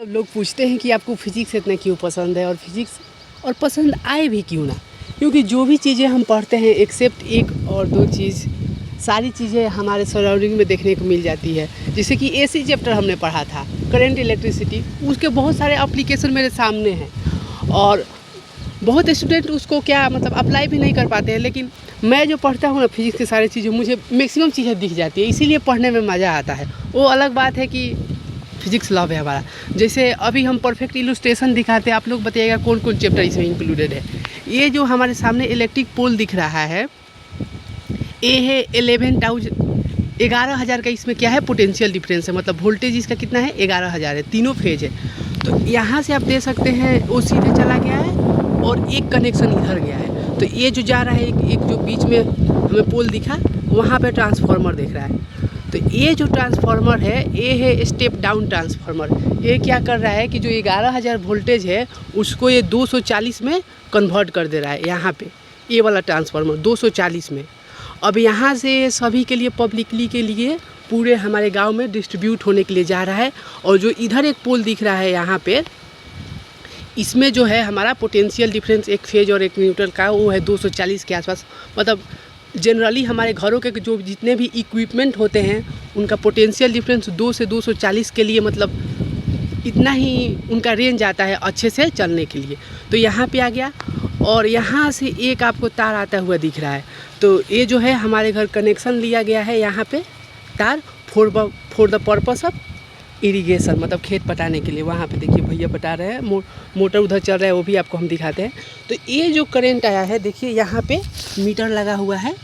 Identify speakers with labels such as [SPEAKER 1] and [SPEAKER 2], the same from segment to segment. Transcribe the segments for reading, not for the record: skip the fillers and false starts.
[SPEAKER 1] सब लोग पूछते हैं कि आपको फिजिक्स इतना क्यों पसंद है और फिजिक्स और पसंद आए भी क्यों ना, क्योंकि जो भी चीज़ें हम पढ़ते हैं एक्सेप्ट एक और दो चीज़ सारी चीज़ें हमारे सराउंडिंग में देखने को मिल जाती है। जैसे कि एसी चैप्टर हमने पढ़ा था, करंट इलेक्ट्रिसिटी, उसके बहुत सारे एप्लीकेशन मेरे सामने हैं और बहुत स्टूडेंट उसको क्या मतलब अप्लाई भी नहीं कर पाते हैं। लेकिन मैं जो पढ़ता हूँ ना फिजिक्स की सारी चीज़ें मुझे मैक्सिमम चीज़ें दिख जाती है, इसीलिए पढ़ने में मज़ा आता है। वो अलग बात है कि फिजिक्स लव है हमारा। जैसे अभी हम परफेक्ट इलस्ट्रेशन दिखाते हैं, आप लोग बताइएगा कौन कौन चैप्टर इसमें इंक्लूडेड है। ये जो हमारे सामने इलेक्ट्रिक पोल दिख रहा है, ये है 11,000 का। इसमें क्या है, पोटेंशियल डिफरेंस है, मतलब वोल्टेज इसका कितना है, 11,000 है, तीनों फेज है। तो यहाँ से आप दे सकते हैं वो सीधे चला गया है और एक कनेक्शन इधर गया है। तो ये जो जा रहा है एक जो बीच में हमें पोल दिखा, वहाँ पे ट्रांसफार्मर दिख रहा है। तो ये जो ट्रांसफार्मर है ये है स्टेप डाउन ट्रांसफार्मर। ये क्या कर रहा है कि जो 11,000 वोल्टेज है उसको ये 240 में कन्वर्ट कर दे रहा है। यहाँ पे ये वाला ट्रांसफार्मर 240 में। अब यहाँ से सभी के लिए, पब्लिकली के लिए, पूरे हमारे गांव में डिस्ट्रीब्यूट होने के लिए जा रहा है। और जो इधर एक पोल दिख रहा है यहाँ पे, इसमें जो है हमारा पोटेंशियल डिफरेंस एक फेज और एक न्यूट्रल का, वो है 240 के आसपास। मतलब जनरली हमारे घरों के जो जितने भी इक्विपमेंट होते हैं उनका पोटेंशियल डिफरेंस 2 से 240 के लिए, मतलब इतना ही उनका रेंज आता है अच्छे से चलने के लिए। तो यहाँ पे आ गया और यहाँ से एक आपको तार आता हुआ दिख रहा है। तो ये जो है हमारे घर कनेक्शन लिया गया है यहाँ पे तार for the purpose of irrigation, मतलब खेत पटाने के लिए। वहाँ पे देखिए भैया पटा रहे हैं, मोटर उधर चल रहा है, वो भी आपको हम दिखाते हैं। तो ये जो करंट आया है, देखिए यहाँ पे मीटर लगा हुआ है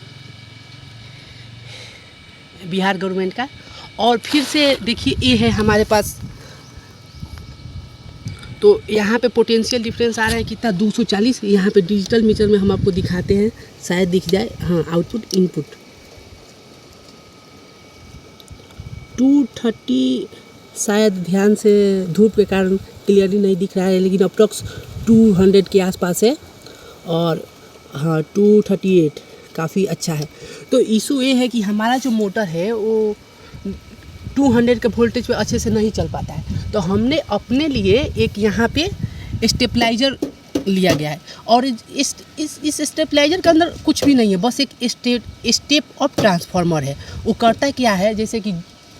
[SPEAKER 1] बिहार गवर्नमेंट का। और फिर से देखिए ये है हमारे पास, तो यहाँ पे पोटेंशियल डिफरेंस आ रहा है कितना, 240। यहाँ पे डिजिटल मीटर में हम आपको दिखाते हैं, शायद दिख जाए, हाँ, आउटपुट इनपुट 230, शायद ध्यान से धूप के कारण क्लियरली नहीं दिख रहा है, लेकिन अप्रॉक्स 200 के आसपास है। और हाँ 238 काफ़ी अच्छा है। तो इशू ये है कि हमारा जो मोटर है वो 200 के वोल्टेज पे अच्छे से नहीं चल पाता है। तो हमने अपने लिए एक यहाँ पे स्टेबलाइज़र लिया गया है। और इस स्टेबलाइज़र के अंदर कुछ भी नहीं है, बस एक स्टेप अप ट्रांसफार्मर है। वो करता क्या है,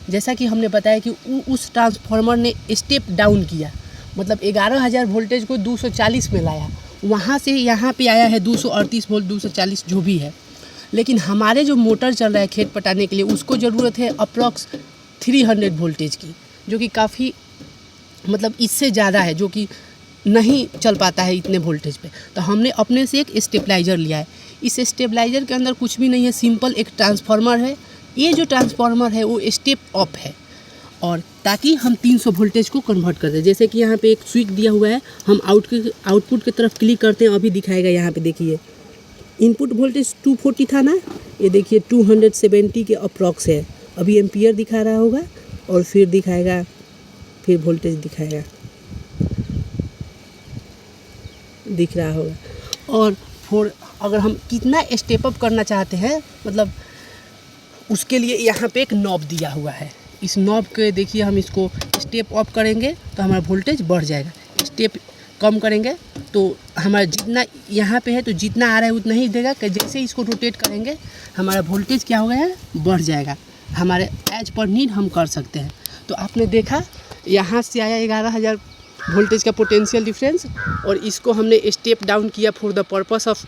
[SPEAKER 1] जैसा कि हमने बताया कि उस ट्रांसफार्मर ने स्टेप डाउन किया, मतलब 11,000 वोल्टेज को 240 में लाया, वहाँ से यहाँ पे आया है 238 वोल्ट, 240 जो भी है। लेकिन हमारे जो मोटर चल रहा है खेत पटाने के लिए, उसको ज़रूरत है अप्रॉक्स 300 वोल्टेज की, जो कि काफ़ी मतलब इससे ज़्यादा है, जो कि नहीं चल पाता है इतने वोल्टेज पे। तो हमने अपने से एक स्टेबलाइज़र लिया है। इस स्टेबलाइज़र के अंदर कुछ भी नहीं है, सिंपल एक ट्रांसफार्मर है। ये जो ट्रांसफार्मर है वो स्टेप अप है, और ताकि हम 300 वोल्टेज को कन्वर्ट कर दें। जैसे कि यहाँ पे एक स्विच दिया हुआ है, हम आउटपुट की तरफ क्लिक करते हैं, अभी दिखाएगा यहाँ पे देखिए इनपुट वोल्टेज 240 था ना, ये देखिए 270 के अप्रॉक्स है। अभी एम्पियर दिखा रहा होगा और फिर दिखाएगा, फिर वोल्टेज दिखाएगा, दिख रहा होगा। और अगर हम कितना स्टेप अप करना चाहते हैं, मतलब उसके लिए यहाँ पे एक नॉब दिया हुआ है। इस नॉब के देखिए, हम इसको स्टेप अप करेंगे तो हमारा वोल्टेज बढ़ जाएगा, स्टेप कम करेंगे तो हमारा जितना यहाँ पे है तो जितना आ रहा है उतना ही देगा। कि जैसे इसको रोटेट करेंगे हमारा वोल्टेज क्या हो गया है, बढ़ जाएगा। हमारे एज पर नीड हम कर सकते हैं। तो आपने देखा यहाँ से आया 11,000 वोल्टेज का पोटेंशियल डिफरेंस, और इसको हमने स्टेप डाउन किया for the purpose of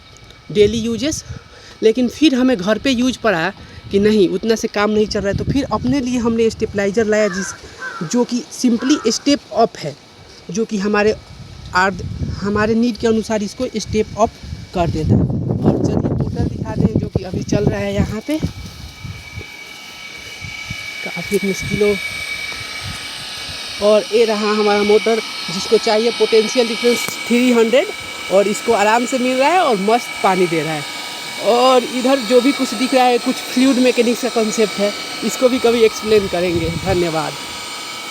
[SPEAKER 1] daily uses. लेकिन फिर हमें घर पे यूज पड़ा कि नहीं, उतना से काम नहीं चल रहा है, तो फिर अपने लिए हमने स्टेबलाइज़र लाया जो कि सिंपली स्टेप अप है, जो कि हमारे नीड के अनुसार इसको स्टेप अप कर देता है। और चलिए मोटर दिखा दें जो कि अभी चल रहा है यहाँ पे, काफ़ी मुश्किलों। और ये रहा हमारा मोटर, जिसको चाहिए पोटेंशियल डिफरेंस 300, और इसको आराम से मिल रहा है और मस्त पानी दे रहा है। और इधर जो भी कुछ दिख रहा है कुछ फ्लूइड मैकेनिक्स का कॉन्सेप्ट है, इसको भी कभी एक्सप्लेन करेंगे। धन्यवाद।